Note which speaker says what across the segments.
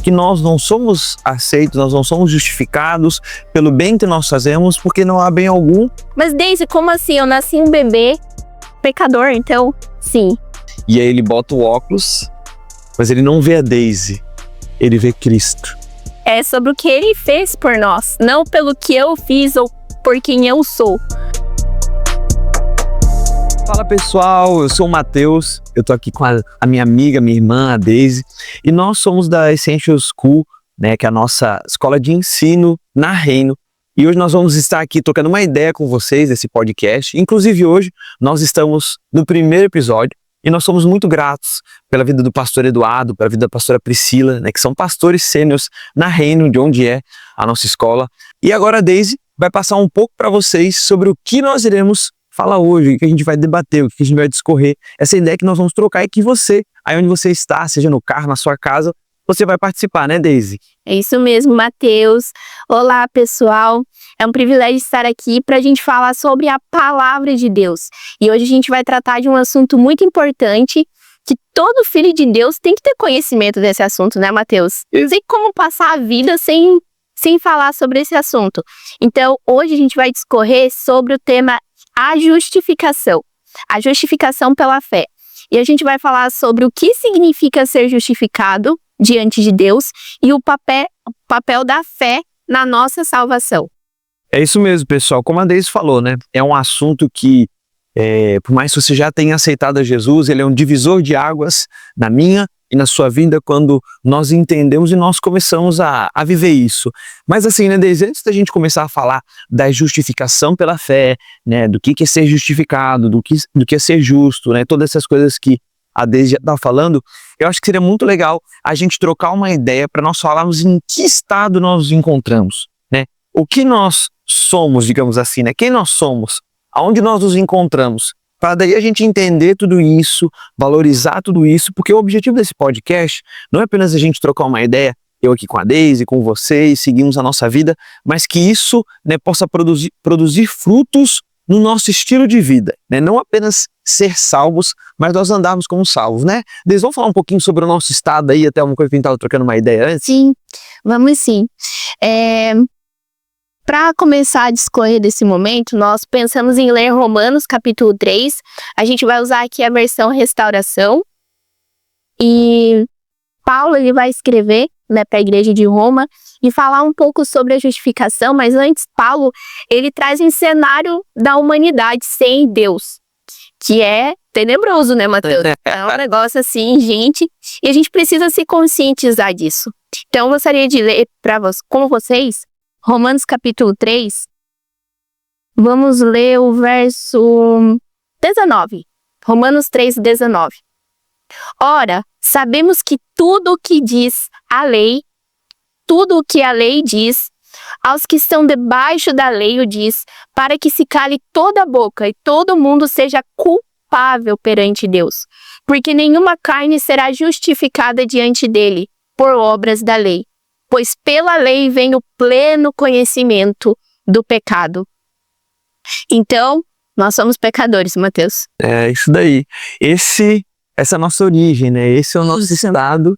Speaker 1: que nós não somos aceitos, nós não somos justificados pelo bem que nós fazemos, porque não há bem algum.
Speaker 2: Mas Deise, como assim? Eu nasci um bebê pecador, então sim.
Speaker 1: E aí ele bota o óculos, mas ele não vê a Deise, ele vê Cristo.
Speaker 2: É sobre o que ele fez por nós, não pelo que eu fiz ou por quem eu sou.
Speaker 1: Fala pessoal, eu sou o Matheus, eu tô aqui com a minha amiga, minha irmã, a Deise, e nós somos da Essential School, né, que é a nossa escola de ensino na Reino, e hoje nós vamos estar aqui trocando uma ideia com vocês desse podcast. Inclusive hoje nós estamos no primeiro episódio e nós somos muito gratos pela vida do pastor Eduardo, pela vida da pastora Priscila, né, que são pastores sêniores na Reino, de onde é a nossa escola. E agora a Deise vai passar um pouco para vocês sobre o que nós iremos falar hoje, o que a gente vai debater, o que a gente vai discorrer. Essa ideia que nós vamos trocar é que você, aí onde você está, seja no carro, na sua casa, você vai participar, né, Deise?
Speaker 2: É isso mesmo, Matheus. Olá, pessoal. É um privilégio estar aqui para a gente falar sobre a palavra de Deus. E hoje a gente vai tratar de um assunto muito importante, que todo filho de Deus tem que ter conhecimento desse assunto, né, Matheus? Não sei como passar a vida sem falar sobre esse assunto. Então, hoje a gente vai discorrer sobre o tema a justificação pela fé. E a gente vai falar sobre o que significa ser justificado diante de Deus e o papel da fé na nossa salvação.
Speaker 1: É isso mesmo, pessoal. Como a Deise falou, né? É um assunto que, por mais que você já tenha aceitado a Jesus, ele é um divisor de águas na minha e na sua vida quando nós entendemos e nós começamos a viver isso. Mas assim, né, Deise, antes da gente começar a falar da justificação pela fé, né, do que é ser justificado, do que é ser justo, né, todas essas coisas que a Deise já está falando, eu acho que seria muito legal a gente trocar uma ideia para nós falarmos em que estado nós nos encontramos, né? O que nós somos, digamos assim, né? Quem nós somos, aonde nós nos encontramos, para daí a gente entender tudo isso, valorizar tudo isso, porque o objetivo desse podcast não é apenas a gente trocar uma ideia, eu aqui com a Deise, com vocês, seguimos a nossa vida, mas que isso, né, possa produzir frutos no nosso estilo de vida, né? Não apenas ser salvos, mas nós andarmos como salvos, né? Deise, vamos falar um pouquinho sobre o nosso estado aí, até uma coisa que a gente estava trocando uma ideia antes?
Speaker 2: Sim, vamos sim. Para começar a discorrer desse momento, nós pensamos em ler Romanos capítulo 3. A gente vai usar aqui a versão restauração. E Paulo ele vai escrever, né, para a igreja de Roma e falar um pouco sobre a justificação. Mas antes, Paulo ele traz um cenário da humanidade sem Deus, que é tenebroso, né, Matheus? É um negócio assim, gente, e a gente precisa se conscientizar disso. Então, eu gostaria de ler com vocês Romanos capítulo 3, vamos ler o verso 19. Romanos 3, 19. Ora, sabemos que tudo o que diz a lei, tudo o que a lei diz, aos que estão debaixo da lei o diz, para que se cale toda a boca e todo mundo seja culpável perante Deus. Porque nenhuma carne será justificada diante dele por obras da lei. Pois pela lei vem o pleno conhecimento do pecado. Então, nós somos pecadores, Matheus.
Speaker 1: É isso daí. Essa é a nossa origem, né? Esse é o nosso estado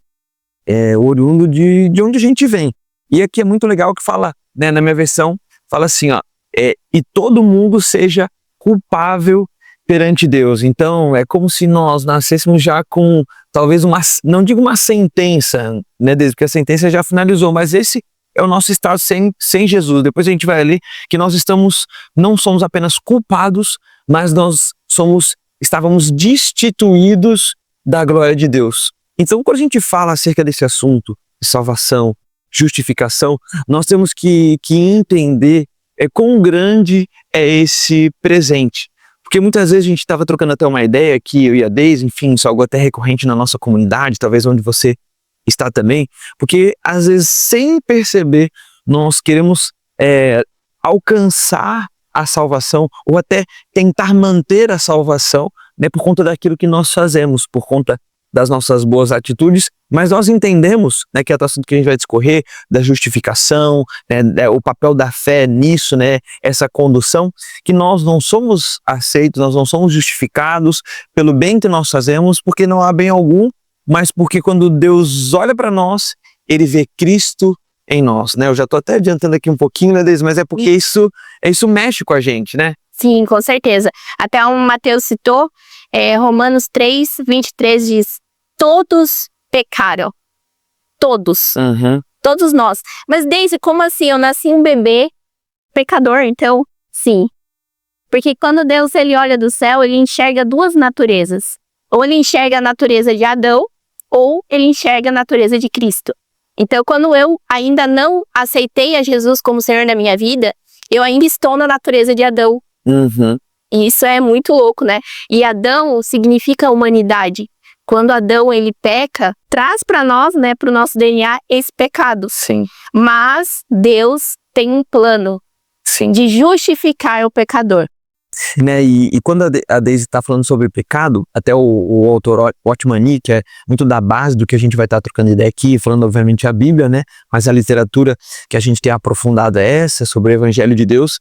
Speaker 1: oriundo de onde a gente vem. E aqui é muito legal que fala, né, na minha versão, fala assim, ó, e todo mundo seja culpável perante Deus. Então, é como se nós nascêssemos já com talvez não digo uma sentença, né, Deise, porque a sentença já finalizou, mas esse é o nosso estado sem Jesus. Depois a gente vai ler que nós não somos apenas culpados, mas nós estávamos destituídos da glória de Deus. Então, quando a gente fala acerca desse assunto de salvação, justificação, nós temos que entender quão grande é esse presente. Porque muitas vezes a gente estava trocando até uma ideia que eu e a Deise, enfim, isso é algo até recorrente na nossa comunidade, talvez onde você está também, porque às vezes sem perceber nós queremos alcançar a salvação ou até tentar manter a salvação, né, por conta daquilo que nós fazemos, por conta das nossas boas atitudes, mas nós entendemos, né, que é o assunto que a gente vai discorrer, da justificação, né, o papel da fé nisso, né, essa condução, que nós não somos aceitos, nós não somos justificados pelo bem que nós fazemos, porque não há bem algum, mas porque quando Deus olha para nós, ele vê Cristo em nós, né? Eu já tô até adiantando aqui um pouquinho, né, Deise? Mas é porque isso mexe com a gente, né?
Speaker 2: Sim, com certeza. Até o Mateus citou, Romanos 3:23 diz, todos pecaram. Todos. Todos nós. Mas Deise, como assim? Eu nasci um bebê pecador, então, sim. Porque quando Deus ele olha do céu, ele enxerga duas naturezas. Ou ele enxerga a natureza de Adão, ou ele enxerga a natureza de Cristo. Então, quando eu ainda não aceitei a Jesus como Senhor na minha vida, eu ainda estou na natureza de Adão. E isso é muito louco, né? E Adão significa humanidade. Quando Adão ele peca, traz para nós, né, para o nosso DNA esse pecado.
Speaker 1: Sim.
Speaker 2: Mas Deus tem um plano de justificar o pecador.
Speaker 1: Né? E quando a Deise está falando sobre pecado, até o autor Watchman Nee, que é muito da base do que a gente vai estar trocando ideia aqui, falando obviamente a Bíblia, né? Mas a literatura que a gente tem aprofundado é essa, sobre o Evangelho de Deus.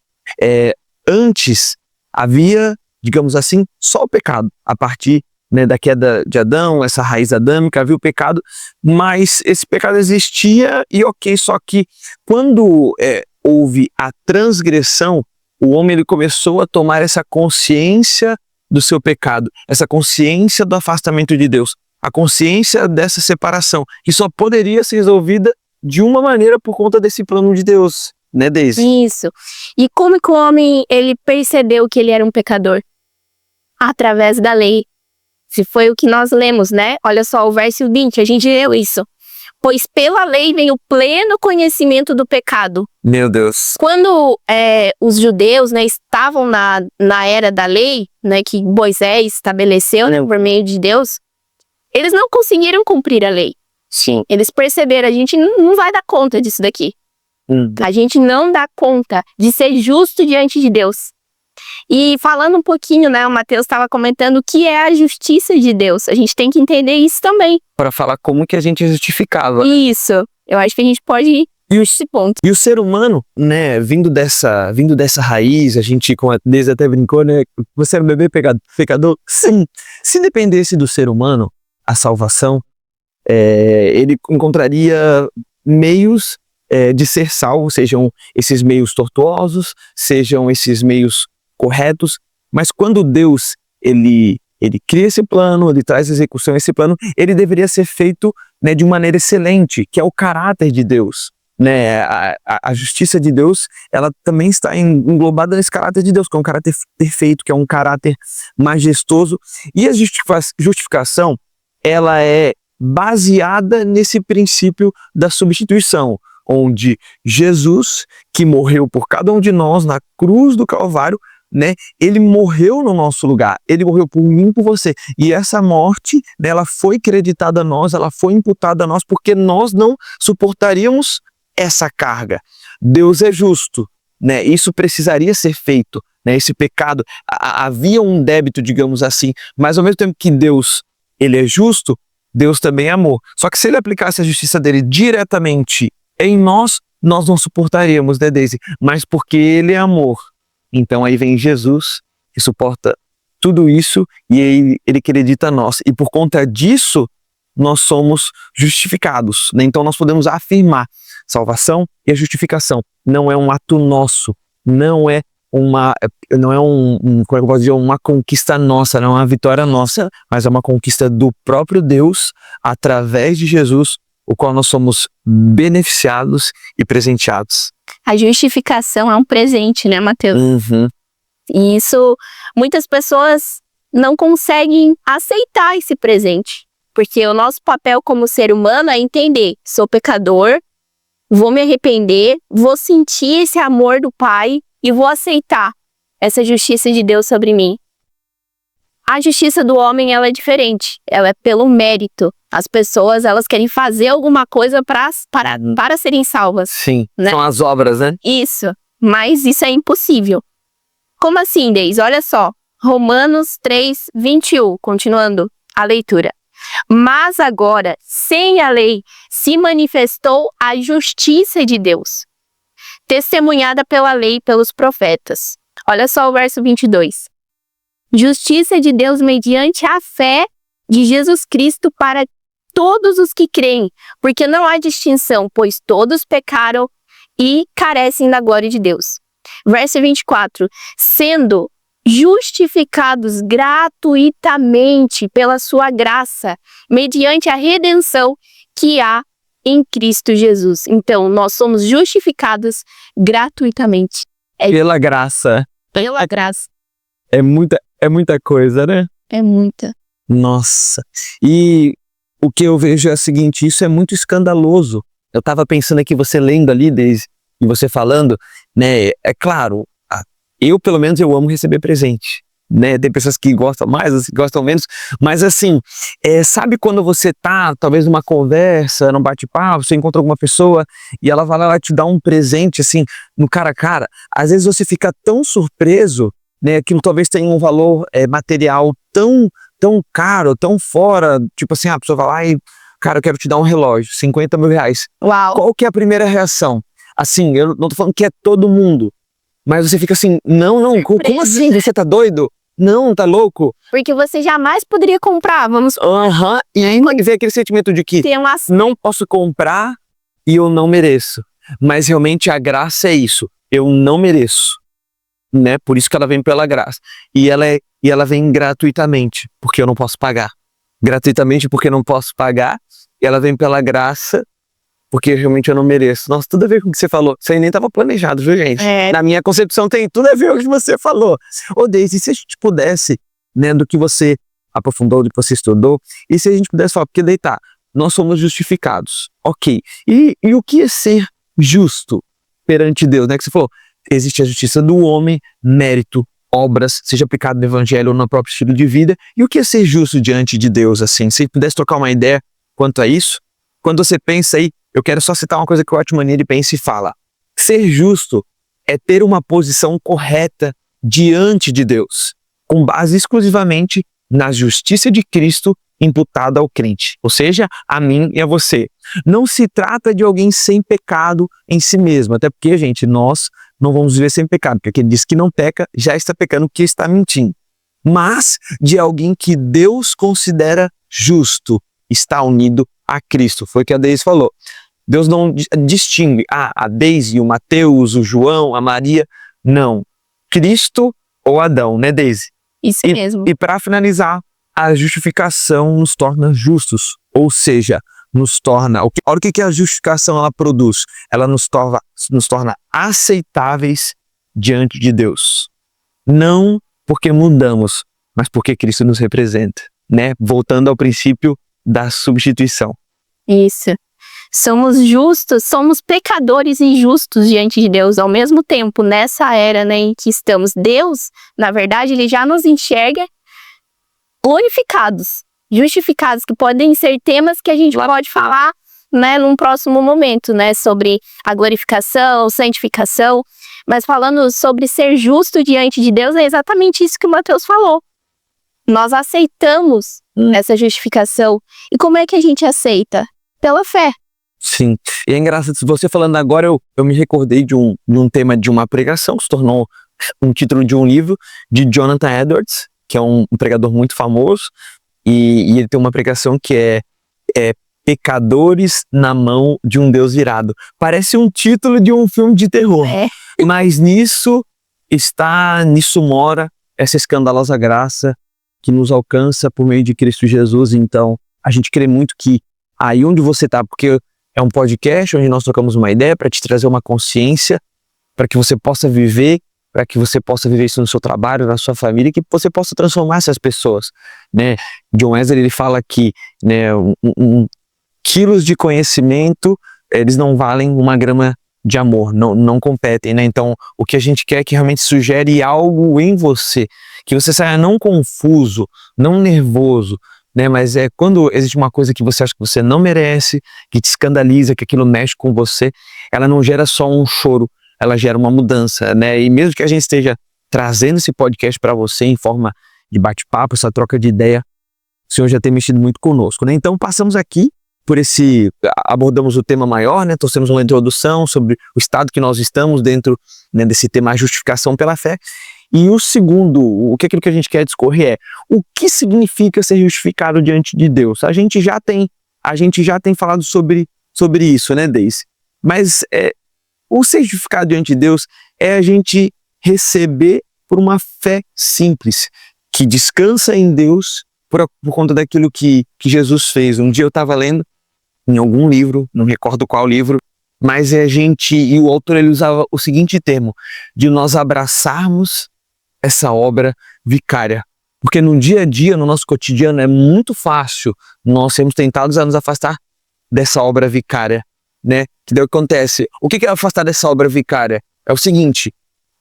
Speaker 1: Antes havia, digamos assim, só o pecado. A partir, né, da queda de Adão, essa raiz adâmica, havia o pecado, mas esse pecado existia e ok, só que quando houve a transgressão, o homem ele começou a tomar essa consciência do seu pecado, essa consciência do afastamento de Deus, a consciência dessa separação, que só poderia ser resolvida de uma maneira por conta desse plano de Deus, né, Deise?
Speaker 2: Isso. E como que o homem ele percebeu que ele era um pecador? Através da lei. Se foi o que nós lemos, né? Olha só, o verso 20, a gente leu isso. Pois pela lei vem o pleno conhecimento do pecado.
Speaker 1: Meu Deus.
Speaker 2: Quando os judeus, né, estavam na era da lei, né, que Moisés estabeleceu, né, por meio de Deus, eles não conseguiram cumprir a lei.
Speaker 1: Sim.
Speaker 2: Eles perceberam, a gente não vai dar conta disso daqui. A gente não dá conta de ser justo diante de Deus. E falando um pouquinho, né, o Mateus estava comentando o que é a justiça de Deus. A gente tem que entender isso também.
Speaker 1: Para falar como que a gente justificava.
Speaker 2: Isso. Eu acho que a gente pode ir nesse ponto.
Speaker 1: E o ser humano, né, vindo dessa raiz, a gente, com a Deise até brincou, né, você era um bebê pecador? Sim. Se dependesse do ser humano, a salvação, ele encontraria meios de ser salvo, sejam esses meios tortuosos, sejam esses meios corretos, mas quando Deus ele cria esse plano, ele traz à execução esse plano, ele deveria ser feito, né, de maneira excelente, que é o caráter de Deus, né? A justiça de Deus, ela também está englobada nesse caráter de Deus, que é um caráter perfeito, que é um caráter majestoso, e a justificação, ela é baseada nesse princípio da substituição, onde Jesus, que morreu por cada um de nós na cruz do Calvário, né, ele morreu no nosso lugar, ele morreu por mim e por você, e essa morte, né, ela foi creditada a nós, ela foi imputada a nós, porque nós não suportaríamos essa carga. Deus é justo, né, isso precisaria ser feito, né, esse pecado, havia um débito, digamos assim, mas ao mesmo tempo que Deus, ele é justo, Deus também é amor, só que se ele aplicasse a justiça dele diretamente em nós não suportaríamos, né, Deise? Mas porque ele é amor. Então aí vem Jesus, que suporta tudo isso e ele acredita a nós. E por conta disso, nós somos justificados, né? Então nós podemos afirmar salvação e a justificação. Não é um ato nosso, não é como é que eu posso dizer, uma conquista nossa, não é uma vitória nossa, mas é uma conquista do próprio Deus através de Jesus, o qual nós somos beneficiados e presenteados.
Speaker 2: A justificação é um presente, né, Mateus? E isso, muitas pessoas não conseguem aceitar esse presente. Porque o nosso papel como ser humano é entender, sou pecador, vou me arrepender, vou sentir esse amor do Pai e vou aceitar essa justiça de Deus sobre mim. A justiça do homem, ela é diferente, ela é pelo mérito. As pessoas, elas querem fazer alguma coisa para serem salvas.
Speaker 1: Sim,
Speaker 2: né?
Speaker 1: São as obras, né?
Speaker 2: Isso, mas isso é impossível. Como assim, Deise? Olha só, Romanos 3:21, continuando a leitura. Mas agora, sem a lei, se manifestou a justiça de Deus, testemunhada pela lei e pelos profetas. Olha só o verso 22. Justiça de Deus mediante a fé de Jesus Cristo para todos os que creem, porque não há distinção, pois todos pecaram e carecem da glória de Deus. Verso 24, sendo justificados gratuitamente pela sua graça, mediante a redenção que há em Cristo Jesus. Então, nós somos justificados gratuitamente.
Speaker 1: Pela graça.
Speaker 2: Pela graça.
Speaker 1: É muita coisa, né?
Speaker 2: É muita.
Speaker 1: Nossa. E o que eu vejo é o seguinte, isso é muito escandaloso. Eu tava pensando aqui, você lendo ali, Deise, e você falando, né? É claro, eu pelo menos eu amo receber presente, né? Tem pessoas que gostam mais, outras que gostam menos, mas assim, sabe quando você tá, talvez numa conversa, num bate-papo, você encontra alguma pessoa e ela vai lá te dar um presente, assim, no cara a cara, às vezes você fica tão surpreso, né? Aquilo talvez tenha um valor material tão caro, tão fora, tipo assim, a pessoa vai lá e, cara, eu quero te dar um relógio, 50 mil reais.
Speaker 2: Uau!
Speaker 1: Qual que é a primeira reação? Assim, eu não tô falando que é todo mundo, mas você fica assim, não, como assim? Você tá doido? Não, tá louco?
Speaker 2: Porque você jamais poderia comprar, vamos
Speaker 1: E aí vem aquele sentimento de que
Speaker 2: ter uma...
Speaker 1: não posso comprar e eu não mereço. Mas realmente a graça é isso, eu não mereço, né? Por isso que ela vem pela graça. E ela vem gratuitamente, porque eu não posso pagar. Gratuitamente porque eu não posso pagar, e ela vem pela graça, porque realmente eu não mereço. Nossa, tudo a ver com o que você falou. Isso aí nem estava planejado, viu, gente? Na minha concepção tem tudo a ver com o que você falou. Ô, Deise, se a gente pudesse, né, do que você aprofundou, do que você estudou, e se a gente pudesse falar, porque daí tá, nós somos justificados, ok. E o que é ser justo perante Deus, né? Que você falou, existe a justiça do homem, mérito, obras, seja aplicado no evangelho ou no próprio estilo de vida. E o que é ser justo diante de Deus, assim? Se pudesse trocar uma ideia quanto a isso, quando você pensa aí, eu quero só citar uma coisa que o Atmani ele pensa e fala. Ser justo é ter uma posição correta diante de Deus, com base exclusivamente na justiça de Cristo imputada ao crente, ou seja, a mim e a você. Não se trata de alguém sem pecado em si mesmo, até porque, gente, nós não vamos viver sem pecado, porque quem diz que não peca, já está pecando porque está mentindo. Mas de alguém que Deus considera justo, está unido a Cristo. Foi o que a Deise falou. Deus não distingue a Deise, o Mateus, o João, a Maria. Não. Cristo ou Adão, né, Deise?
Speaker 2: Isso mesmo.
Speaker 1: E para finalizar, a justificação nos torna justos. Ou seja, nos torna... Olha o que a justificação ela produz. Ela nos torna aceitáveis diante de Deus. Não porque mudamos, mas porque Cristo nos representa, né? Voltando ao princípio da substituição.
Speaker 2: Isso. Somos justos, somos pecadores injustos diante de Deus ao mesmo tempo, nessa era, né, em que estamos. Deus, na verdade, ele já nos enxerga glorificados, justificados, que podem ser temas que a gente pode falar, né, num próximo momento, né, sobre a glorificação, santificação, mas falando sobre ser justo diante de Deus, é exatamente isso que o Mateus falou. Nós aceitamos essa justificação. E como é que a gente aceita? Pela fé.
Speaker 1: Sim, e é engraçado, você falando agora, eu me recordei de um tema de uma pregação que se tornou um título de um livro de Jonathan Edwards, que é um pregador muito famoso, e ele tem uma pregação que é Pecadores na Mão de um Deus Irado. Parece um título de um filme de terror, mas nisso mora essa escandalosa graça que nos alcança por meio de Cristo Jesus. Então, a gente crê muito que aí onde você está, porque é um podcast onde nós trocamos uma ideia para te trazer uma consciência, para que você possa viver, para que você possa viver isso no seu trabalho, na sua família, e que você possa transformar essas pessoas, né? John Wesley, ele fala que, né, quilos de conhecimento, eles não valem uma grama de amor, não competem, né? Então, o que a gente quer é que realmente sugere algo em você, que você saia não confuso, não nervoso, né? Mas quando existe uma coisa que você acha que você não merece, que te escandaliza, que aquilo mexe com você, ela não gera só um choro, ela gera uma mudança, né? E mesmo que a gente esteja trazendo esse podcast para você em forma de bate-papo, essa troca de ideia, o Senhor já tem mexido muito conosco, né? Então passamos aqui abordamos o tema maior, né? Trouxemos uma introdução sobre o estado que nós estamos dentro, né, desse tema, a justificação pela fé. E o segundo, aquilo que a gente quer discorrer o que significa ser justificado diante de Deus? A gente já tem a gente já tem falado sobre isso, né, Deise? Mas o ser justificado diante de Deus é a gente receber por uma fé simples, que descansa em Deus por conta daquilo que Jesus fez. Um dia eu estava lendo em algum livro, não recordo qual livro, mas e o autor ele usava o seguinte termo, de nós abraçarmos essa obra vicária. Porque no dia a dia, no nosso cotidiano, é muito fácil nós sermos tentados a nos afastar dessa obra vicária, né? Que daí acontece. O que é afastar dessa obra vicária? É o seguinte,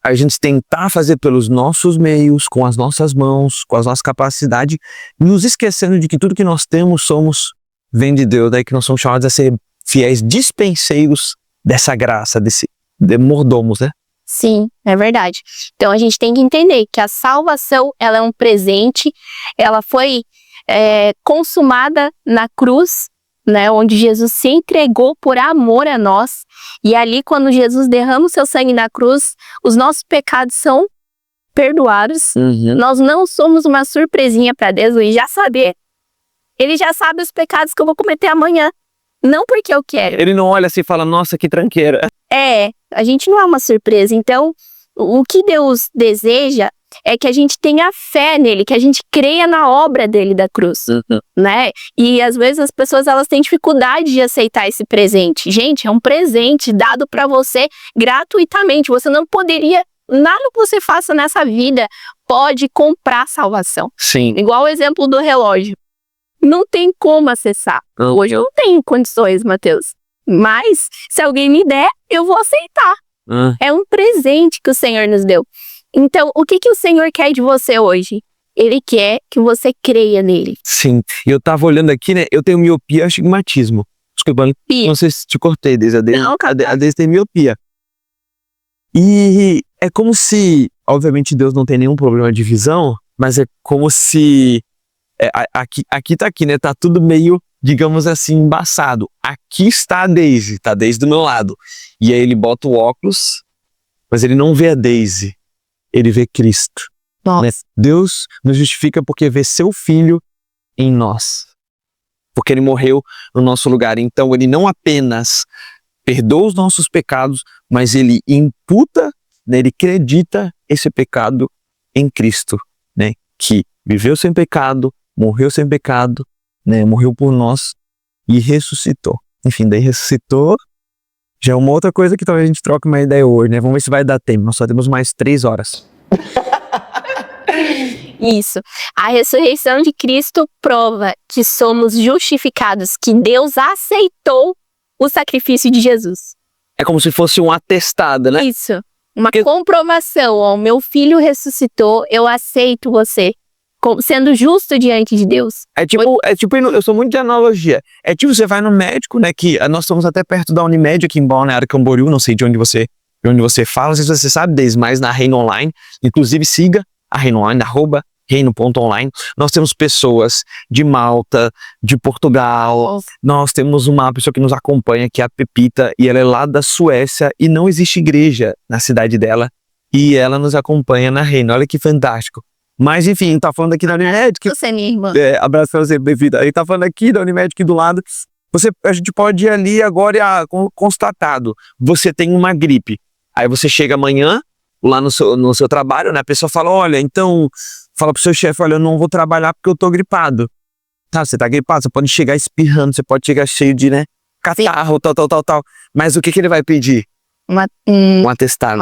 Speaker 1: a gente tentar fazer pelos nossos meios, com as nossas mãos, com as nossas capacidades, nos esquecendo de que tudo que nós temos vem de Deus, daí que nós somos chamados a ser fiéis dispenseiros dessa graça, de mordomos, né?
Speaker 2: Sim, é verdade. Então a gente tem que entender que a salvação, ela é um presente, ela foi consumada na cruz, né, onde Jesus se entregou por amor a nós, e ali quando Jesus derrama o seu sangue na cruz, os nossos pecados são perdoados. Nós não somos uma surpresinha para Deus, ele já sabe. Ele já sabe os pecados que eu vou cometer amanhã, não porque eu quero.
Speaker 1: Ele não olha assim e fala, nossa, que tranqueira.
Speaker 2: A gente não é uma surpresa. Então, o que Deus deseja é que a gente tenha fé nele, que a gente creia na obra dele da cruz, né? E às vezes as pessoas elas têm dificuldade de aceitar esse presente. Gente, é um presente dado para você gratuitamente. Você não poderia, nada que você faça nessa vida pode comprar salvação.
Speaker 1: Sim.
Speaker 2: Igual o exemplo do relógio. Não tem como acessar. Hoje eu não tenho condições, Mateus. Mas, se alguém me der, eu vou aceitar. É um presente que o Senhor nos deu. Então, o que o Senhor quer de você hoje? Ele quer que você creia nele.
Speaker 1: Sim. E eu tava olhando aqui, né? Eu tenho miopia e astigmatismo. Desculpa, não sei se te cortei, Deise. A Deise tem miopia. E é como se, obviamente, Deus não tem nenhum problema de visão, mas é como se... aqui tá aqui, né? Tá tudo meio, digamos assim, embaçado. Aqui está a Deise, tá a Deise do meu lado. E aí ele bota o óculos, mas ele não vê a Deise, ele vê Cristo.
Speaker 2: Nossa.
Speaker 1: Né? Deus nos justifica porque vê seu Filho em nós. Porque ele morreu no nosso lugar. Então ele não apenas perdoa os nossos pecados, mas ele imputa, né? Ele acredita esse pecado em Cristo, né? Que viveu sem pecado, morreu sem pecado, né? Morreu por nós e ressuscitou. Enfim, daí ressuscitou. Já é uma outra coisa que talvez a gente troque uma ideia hoje, né? Vamos ver se vai dar tempo. Nós só temos mais 3 horas.
Speaker 2: Isso. A ressurreição de Cristo prova que somos justificados, que Deus aceitou o sacrifício de Jesus.
Speaker 1: É como se fosse um atestado, né?
Speaker 2: Isso. Uma comprovação. Ó, meu filho ressuscitou, eu aceito você. Sendo justo diante de Deus.
Speaker 1: É tipo, eu sou muito de analogia. É tipo, você vai no médico, né, que nós estamos até perto da Unimed aqui em Balneário Camboriú, não sei de onde você fala, não sei se você sabe, Deise, mas na Reino Online, inclusive siga a Reino Online, @reino.online. Nós temos pessoas de Malta, de Portugal, nós temos uma pessoa que nos acompanha, que é a Pepita, e ela é lá da Suécia, e não existe igreja na cidade dela, e ela nos acompanha na Reino, olha que fantástico. Mas enfim, tá falando aqui da Unimed.
Speaker 2: Você é minha irmã.
Speaker 1: Abraço pra você, bem-vinda. Aí tá falando aqui da Unimed, aqui do lado. A gente pode ir ali agora constatado. Você tem uma gripe. Aí você chega amanhã, lá no seu trabalho, né? A pessoa fala, olha, então, fala pro seu chefe, olha, eu não vou trabalhar porque eu tô gripado. Tá, você tá gripado, você pode chegar espirrando, você pode chegar cheio de, né? Catarro, tal. Mas o que ele vai pedir? Um atestado.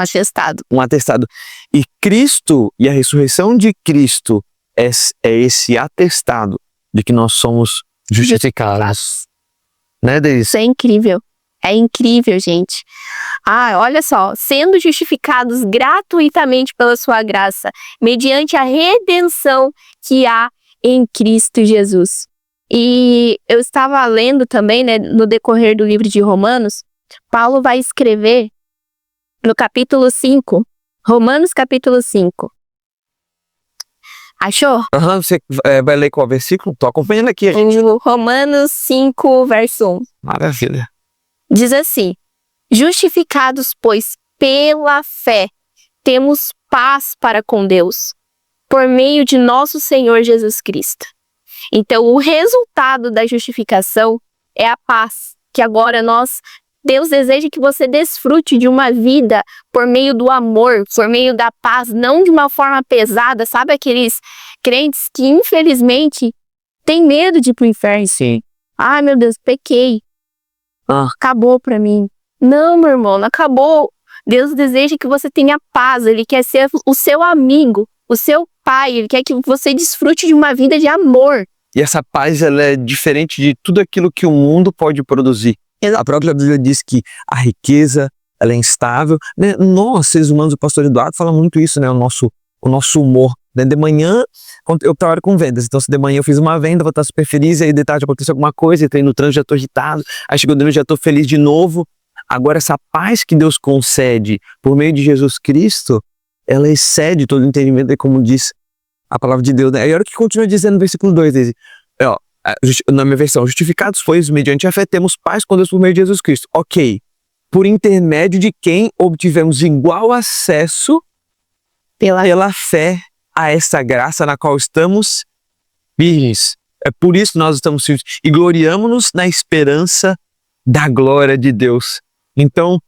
Speaker 1: Um atestado. E Cristo, e a ressurreição de Cristo é esse atestado de que nós somos justificados. Né, Deise?
Speaker 2: Isso é incrível. É incrível, gente. Olha só. Sendo justificados gratuitamente pela sua graça, mediante a redenção que há em Cristo Jesus. E eu estava lendo também, né, no decorrer do livro de Romanos, Paulo vai escrever no capítulo 5, Romanos capítulo 5. Achou?
Speaker 1: Você vai ler qual versículo? Tô acompanhando aqui.
Speaker 2: Romanos 5, verso 1.
Speaker 1: Maravilha.
Speaker 2: Diz assim: justificados, pois, pela fé, temos paz para com Deus, por meio de nosso Senhor Jesus Cristo. Então, o resultado da justificação é a paz, que agora Deus deseja que você desfrute de uma vida por meio do amor, por meio da paz, não de uma forma pesada, sabe aqueles crentes que infelizmente têm medo de ir pro inferno.
Speaker 1: Sim.
Speaker 2: Ai meu Deus, pequei, acabou pra mim. Não, meu irmão, não acabou. Deus deseja que você tenha paz, Ele quer ser o seu amigo, o seu pai, Ele quer que você desfrute de uma vida de amor.
Speaker 1: E essa paz, ela é diferente de tudo aquilo que o mundo pode produzir. A própria Bíblia diz que a riqueza, ela é instável, né? Nós, seres humanos, o pastor Eduardo fala muito isso, né? O nosso humor, né? De manhã, eu trabalho com vendas, então se de manhã eu fiz uma venda, vou estar super feliz, aí de tarde aconteceu alguma coisa, entrei no trânsito, já estou irritado, aí chegou de noite, já estou feliz de novo. Agora, essa paz que Deus concede por meio de Jesus Cristo, ela excede todo o entendimento, como diz a palavra de Deus, né? E olha o que continua dizendo no versículo 2, na minha versão, justificados pois mediante a fé temos paz com Deus por meio de Jesus Cristo. Ok, por intermédio de quem obtivemos igual acesso pela fé a essa graça na qual estamos firmes. É por isso que nós estamos firmes e gloriamo-nos na esperança da glória de Deus. Então,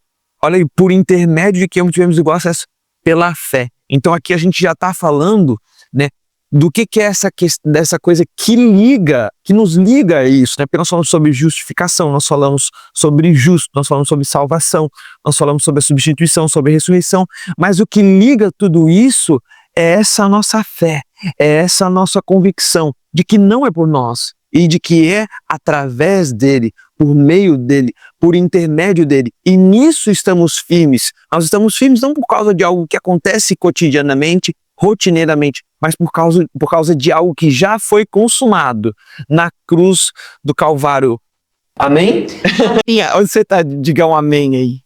Speaker 1: olha aí, por intermédio de quem obtivemos igual acesso pela fé. Então aqui a gente já está falando, né, do que é dessa coisa que nos liga a isso, né? Porque nós falamos sobre justificação, nós falamos sobre justo, nós falamos sobre salvação, nós falamos sobre a substituição, sobre a ressurreição, mas o que liga tudo isso é essa nossa fé, é essa nossa convicção de que não é por nós e de que é através dele, por meio dele, por intermédio dele. E nisso estamos firmes. Nós estamos firmes não por causa de algo que acontece cotidianamente, rotineiramente, mas por causa de algo que já foi consumado na cruz do Calvário. Amém? Onde você está? Diga um amém aí.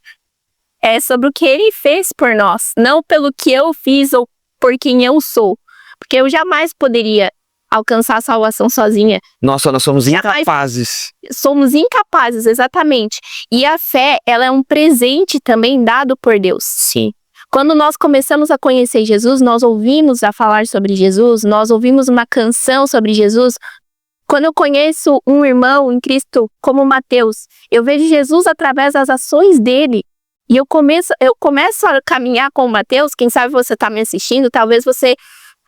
Speaker 2: É sobre o que Ele fez por nós, não pelo que eu fiz ou por quem eu sou. Porque eu jamais poderia alcançar a salvação sozinha.
Speaker 1: Nossa, nós somos incapazes.
Speaker 2: Somos incapazes, exatamente. E a fé, ela é um presente também dado por Deus.
Speaker 1: Sim.
Speaker 2: Quando nós começamos a conhecer Jesus, nós ouvimos a falar sobre Jesus, nós ouvimos uma canção sobre Jesus. Quando eu conheço um irmão em Cristo como Mateus, eu vejo Jesus através das ações dele. E eu começo a caminhar com o Mateus. Quem sabe você está me assistindo, talvez você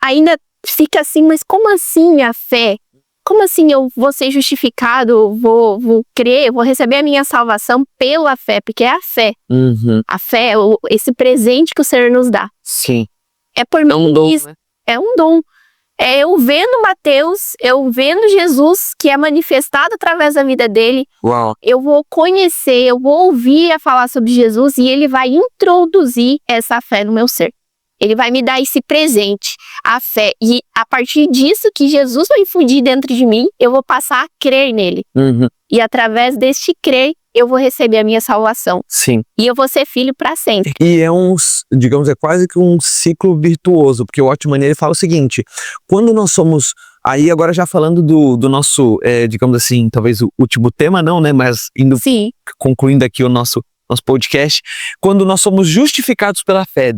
Speaker 2: ainda fica assim, mas como assim a fé? Como assim eu vou ser justificado, vou crer, vou receber a minha salvação pela fé? Porque é a fé.
Speaker 1: Uhum.
Speaker 2: A fé, esse presente que o Senhor nos dá.
Speaker 1: Sim.
Speaker 2: É por
Speaker 1: É um dom, né?
Speaker 2: É um dom. É eu vendo Mateus, eu vendo Jesus, que é manifestado através da vida dele.
Speaker 1: Uau.
Speaker 2: Eu vou conhecer, eu vou ouvir a falar sobre Jesus e ele vai introduzir essa fé no meu ser. Ele vai me dar esse presente, a fé. E a partir disso que Jesus vai infundir dentro de mim, eu vou passar a crer nele.
Speaker 1: Uhum.
Speaker 2: E através deste crer, eu vou receber a minha salvação.
Speaker 1: Sim.
Speaker 2: E eu vou ser filho para sempre.
Speaker 1: E é digamos, é quase que um ciclo virtuoso, porque o Watchman ele fala o seguinte: quando nós somos, aí agora já falando do nosso, digamos assim, talvez o último tema não, né, mas concluindo aqui o nosso podcast, quando nós somos justificados pela fé,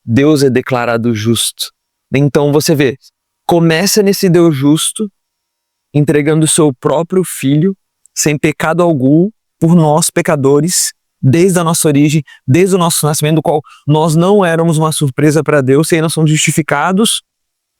Speaker 1: Deus é declarado justo. Então você vê, começa nesse Deus justo, entregando o seu próprio filho, sem pecado algum, por nós pecadores, desde a nossa origem, desde o nosso nascimento, do qual nós não éramos uma surpresa para Deus, e aí nós somos justificados,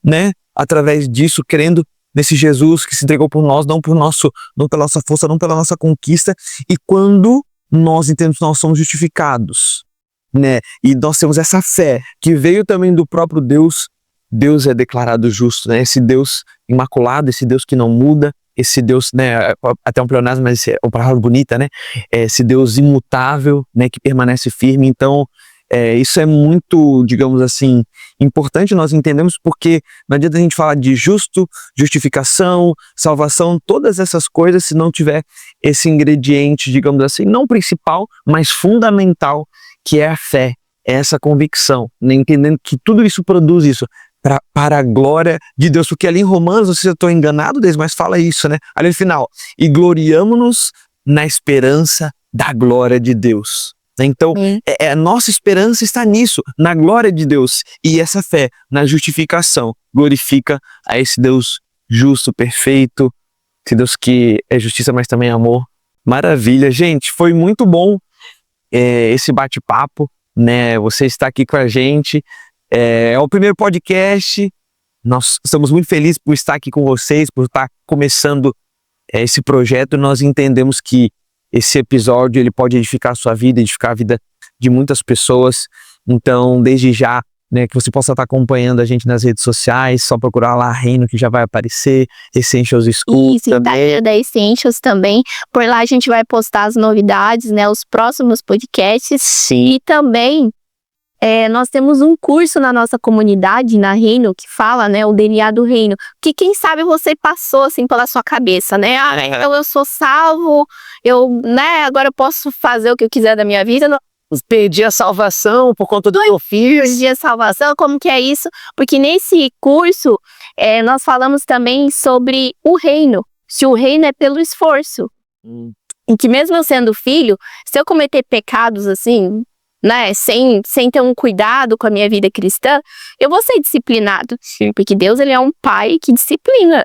Speaker 1: né, através disso, crendo nesse Jesus que se entregou por nós, não pela nossa força, não pela nossa conquista. E quando nós entendemos que nós somos justificados, né, e nós temos essa fé que veio também do próprio Deus, Deus é declarado justo, né? Esse Deus imaculado, esse Deus que não muda, esse Deus, né, até um pleonasmo, mas é uma palavra bonita, né? Esse Deus imutável, né, que permanece firme. Então, isso é muito, digamos assim, importante nós entendemos, porque não adianta a gente falar de justificação, salvação, todas essas coisas, se não tiver esse ingrediente, digamos assim, não principal, mas fundamental, que é a fé, é essa convicção, né? Entendendo que tudo isso produz isso para a glória de Deus, porque ali em Romanos, não sei se eu estou enganado, mas fala isso, né? Ali no final, e gloriamo-nos na esperança da glória de Deus. Então, a nossa esperança está nisso, na glória de Deus, e essa fé na justificação glorifica a esse Deus justo, perfeito, esse Deus que é justiça, mas também é amor. Maravilha, gente, foi muito bom esse bate-papo, né? Você está aqui com a gente, é o primeiro podcast, nós estamos muito felizes por estar aqui com vocês, por estar começando esse projeto. Nós entendemos que esse episódio ele pode edificar a sua vida, edificar a vida de muitas pessoas, então desde já, né, que você possa estar acompanhando a gente nas redes sociais, só procurar lá Reino que já vai aparecer, Essentials School
Speaker 2: Isso, também. Da Essentials também, por lá a gente vai postar as novidades, né, os próximos podcasts.
Speaker 1: Sim.
Speaker 2: E também nós temos um curso na nossa comunidade, na Reino, que fala, né, o DNA do Reino, que quem sabe você passou assim pela sua cabeça, né, eu sou salvo, né, agora eu posso fazer o que eu quiser da minha vida, não.
Speaker 1: Perdi a salvação por conta do que eu fiz.
Speaker 2: Perdi a salvação, como que é isso? Porque nesse curso, nós falamos também sobre o reino. Se o reino é pelo esforço. Em que mesmo eu sendo filho, se eu cometer pecados assim, né, sem ter um cuidado com a minha vida cristã, eu vou ser disciplinado.
Speaker 1: Sim.
Speaker 2: Porque Deus, ele é um pai que disciplina.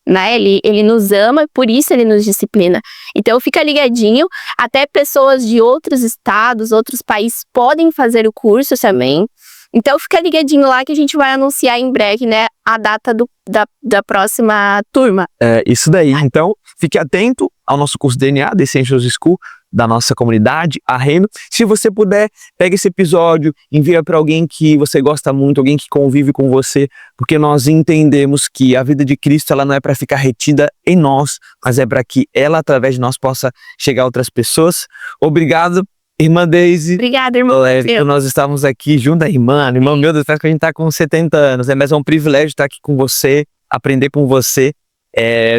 Speaker 2: Né? Ele nos ama e por isso ele nos disciplina. Então fica ligadinho, até pessoas de outros estados, outros países podem fazer o curso também. Então fica ligadinho lá que a gente vai anunciar em breve, né, a data da próxima turma.
Speaker 1: Isso daí, então fique atento ao nosso curso DNA, The Essentials School, da nossa comunidade, a Reino. Se você puder, pega esse episódio, envia para alguém que você gosta muito, alguém que convive com você, porque nós entendemos que a vida de Cristo ela não é para ficar retida em nós, mas é para que ela, através de nós, possa chegar a outras pessoas. Obrigado, irmã Daisy.
Speaker 2: Obrigada, irmão.
Speaker 1: Nós estamos aqui junto à irmã, meu Deus, parece que a gente está com 70 anos, mas é um privilégio estar aqui com você, aprender com você.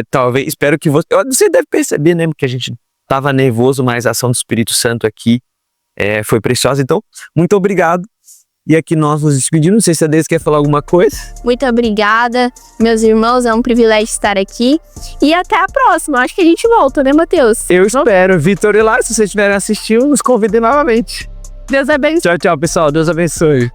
Speaker 1: Talvez, espero que você deve perceber, né, que a gente estava nervoso, mas a ação do Espírito Santo aqui foi preciosa. Então, muito obrigado. E aqui nós nos despedimos. Não sei se a Deise quer falar alguma coisa.
Speaker 2: Muito obrigada, meus irmãos. É um privilégio estar aqui. E até a próxima. Acho que a gente volta, né, Matheus?
Speaker 1: Eu espero. Vitor e Lara, se vocês estiverem assistindo, nos convidem novamente.
Speaker 2: Deus abençoe.
Speaker 1: Tchau, tchau, pessoal. Deus abençoe.